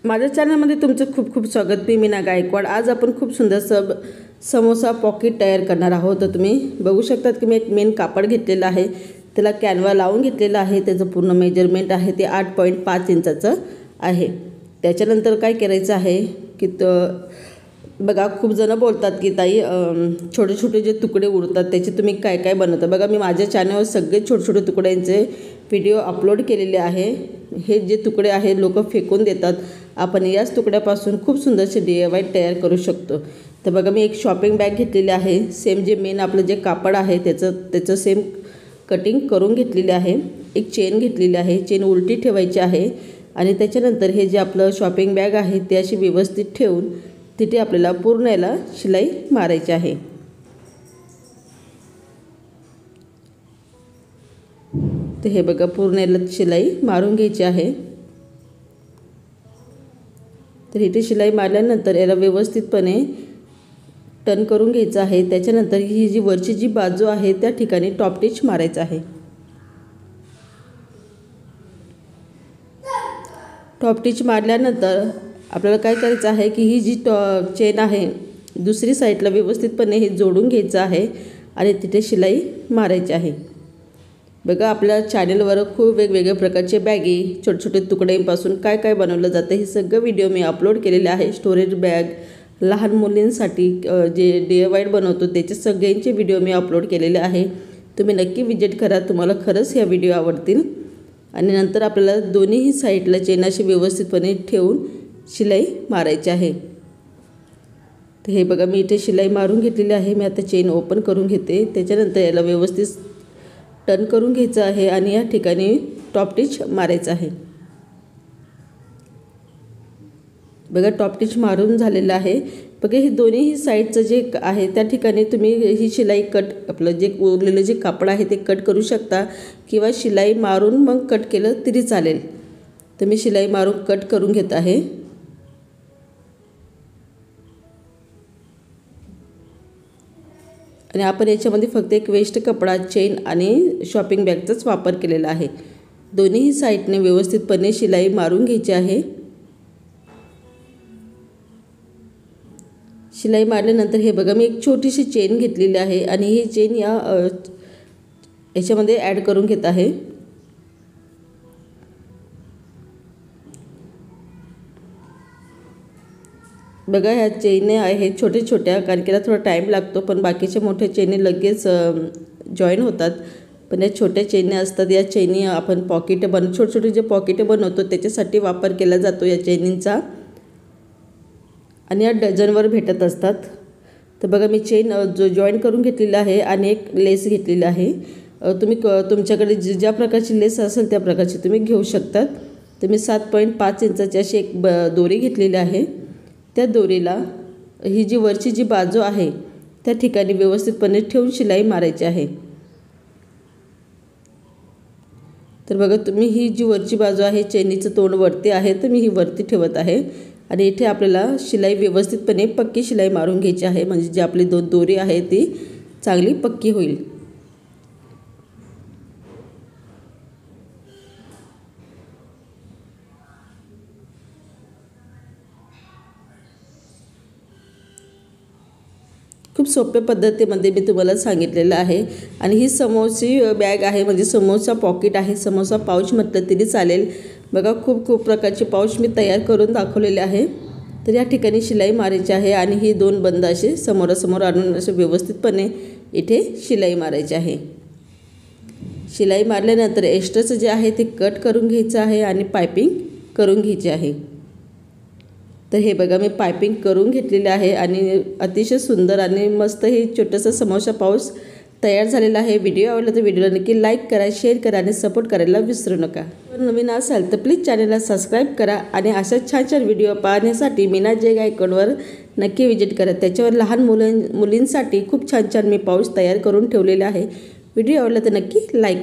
माझ्या चॅनलमध्ये तुमचं खूप खूप स्वागत। मी मीना गायकवाड। आज आपण खूप सुंदर समोसा पॉकेट तयार करणार आहोत। तर तुम्ही बघू शकतात की मी एक मेन कापड घेतलेला आहे, त्याला कॅनवा लावून घेतलेला आहे। त्याचं पूर्ण मेजरमेंट आहे ते 8.5 इंचाचं आहे। त्याच्यानंतर काय करायचं आहे की बघा, खूप जण बोलतात की ताई छोटे छोटे जे तुकडे उडतात त्याचे तुम्ही काय काय बनवता। बघा, मी माझ्या चॅनलवर सगळे छोटे छोटे तुकड्यांचे व्हिडिओ अपलोड केलेले आहे। हे जे तुकडे आहे लोक फेकून देतात, आपण याच तुकड्यापासून खूप सुंदरसे DIY तयार करू शकतो। तर बघा, मी एक शॉपिंग बॅग घेतलेली आहे। सेम जे मेन आपलं जे कापड आहे त्याचं सेम कटिंग करून घेतलेली आहे। एक चेन घेतलेली आहे, चेन उलटी ठेवायची आहे आणि त्याच्यानंतर हे जे आपलं शॉपिंग बॅग आहे ते अशी व्यवस्थित ठेवून तिथे आपल्याला पूर्ण याला शिलाई मारायची आहे। तर हे बघा, पूर्ण याला शिलाई मारून घ्यायची आहे। तर इथे शिलाई मारल्यानंतर याला व्यवस्थितपणे टर्न करून घ्यायचं आहे। त्याच्यानंतर ही जी वरची जी बाजू आहे त्या ठिकाणी टॉप स्टिच मारायचं आहे। टॉप स्टिच मारल्यानंतर आपल्याला काय करायचं आहे की ही जी चेन आहे दुसरी साईडला व्यवस्थितपणे हे जोडून घ्यायचं आहे आणि तिथे शिलाई मारायची आहे। बघा, आपल्या चॅनलवर खूप वेगवेगळ्या प्रकारचे बॅगी, छोटे छोटे तुकड्यांपासून काय काय बनवलं जातं हे सगळं व्हिडिओ मी अपलोड केलेले आहे। स्टोरेज बॅग, लहान मुलींसाठी जे DIY बनवतो त्याचे सगळ्यांचे व्हिडिओ मी अपलोड केलेले आहे। तुम्ही नक्की विजिट करा, तुम्हाला खरंच ह्या व्हिडिओ आवडतील। आणि नंतर आपल्याला दोन्हीही साईडला चेन अशी व्यवस्थितपणे ठेवून शिलाई मारायची आहे। तर हे बघा, मी इथे शिलाई मारून घेतलेली आहे। मी आता चेन ओपन करून घेते। त्याच्यानंतर याला व्यवस्थित टर्न करून घ्यायचं आहे आणि या ठिकाणी टॉप स्टिच मारायचं आहे। बघा, टॉप स्टिच मारून झालेलं आहे। बघा, हे दोन्हीही साईडचं जे आहे त्या ठिकाणी तुम्ही ही शिलाई आपलं जे उरलेलं जे कापड आहे ते कट करू शकता किंवा शिलाई मारून मग कट केलं तरी चालेल। तर मी शिलाई मारून कट करून घेत आहे। आणि आपण याच्यामध्ये फक्त एक वेस्ट कपडा, चेन आणि शॉपिंग बॅगचाच वापर केलेला आहे। दोन्हीही साईडने व्यवस्थितपणे शिलाई मारून घ्यायची आहे। शिलाई मारल्यानंतर हे बघा, मी एक छोटीशी चेन घेतलेली आहे आणि ही चेन याच्यामध्ये ॲड करून घेत आहे। बघा, ह्या चेनी आहे छोटे छोट्या, कारण की थोडा टाईम लागतो, पण बाकीच्या मोठ्या चेनी लगेच जॉईन होतात। पण या छोट्या चेनी असतात, या चेनी आपण छोटे छोटे जे पॉकेट बनवतो त्याच्यासाठी वापर केला जातो या चेनींचा, आणि या डझनवर भेटत असतात। तर बघा, मी चेन जॉईन करून घेतलेला आहे आणि एक लेस घेतलेली आहे। तुम्ही तुमच्याकडे ज्या प्रकारची लेस असेल त्या प्रकारची तुम्ही घेऊ शकतात। तर मी 7.5 इंचाची अशी एक दोरी घेतलेली आहे। त्या दोरीला ही जी वरची जी बाजू आहे त्या ठिकाणी व्यवस्थितपणे ठेवून शिलाई मारायची आहे। तर बघा, तुम्ही ही जी वरची बाजू आहे चेनीचं तोंड वरती आहे, तर मी ही वरती ठेवत आहे आणि इथे आपल्याला शिलाई व्यवस्थितपणे पक्की शिलाई मारून घ्यायची आहे, म्हणजे जी आपली दोरी आहे ती चांगली पक्की होईल। खूप सोप्या पद्धतीमध्ये मी तुम्हाला सांगितलेलं आहे। आणि ही समोसी बॅग आहे, म्हणजे समोसा पॉकेट आहे, समोसा पाऊच म्हटलं तरी चालेल। बघा, खूप खूप प्रकारचे पाऊच मी तयार करून दाखवलेले आहे। तर या ठिकाणी शिलाई मारायची आहे आणि ही दोन बंद असे समोरासमोर आणून असे व्यवस्थितपणे इथे शिलाई मारायची आहे। शिलाई मारल्यानंतर एक्स्ट्राचं जे आहे ते कट करून घ्यायचं आहे आणि पायपिंग करून घ्यायची आहे। तर हे बघा, मी पायपिंग करून घेतलेले आहे आणि अतिशय सुंदर आणि मस्त हे छोटंसं समोसा पाऊच तयार झालेला आहे। व्हिडिओ आवडला तर व्हिडिओला नक्की लाईक करा, शेअर करा आणि सपोर्ट करायला विसरू नका। नवीन असाल तर प्लीज चॅनलला सबस्क्राईब करा आणि अशा छान छान व्हिडिओ पाहण्यासाठी मीना जे गायकवाडवर नक्की विजिट करा। त्याच्यावर लहान मुलींसाठी खूप छान छान मी पाऊच तयार करून ठेवलेले आहे। व्हिडिओ आवडला तर नक्की लाईक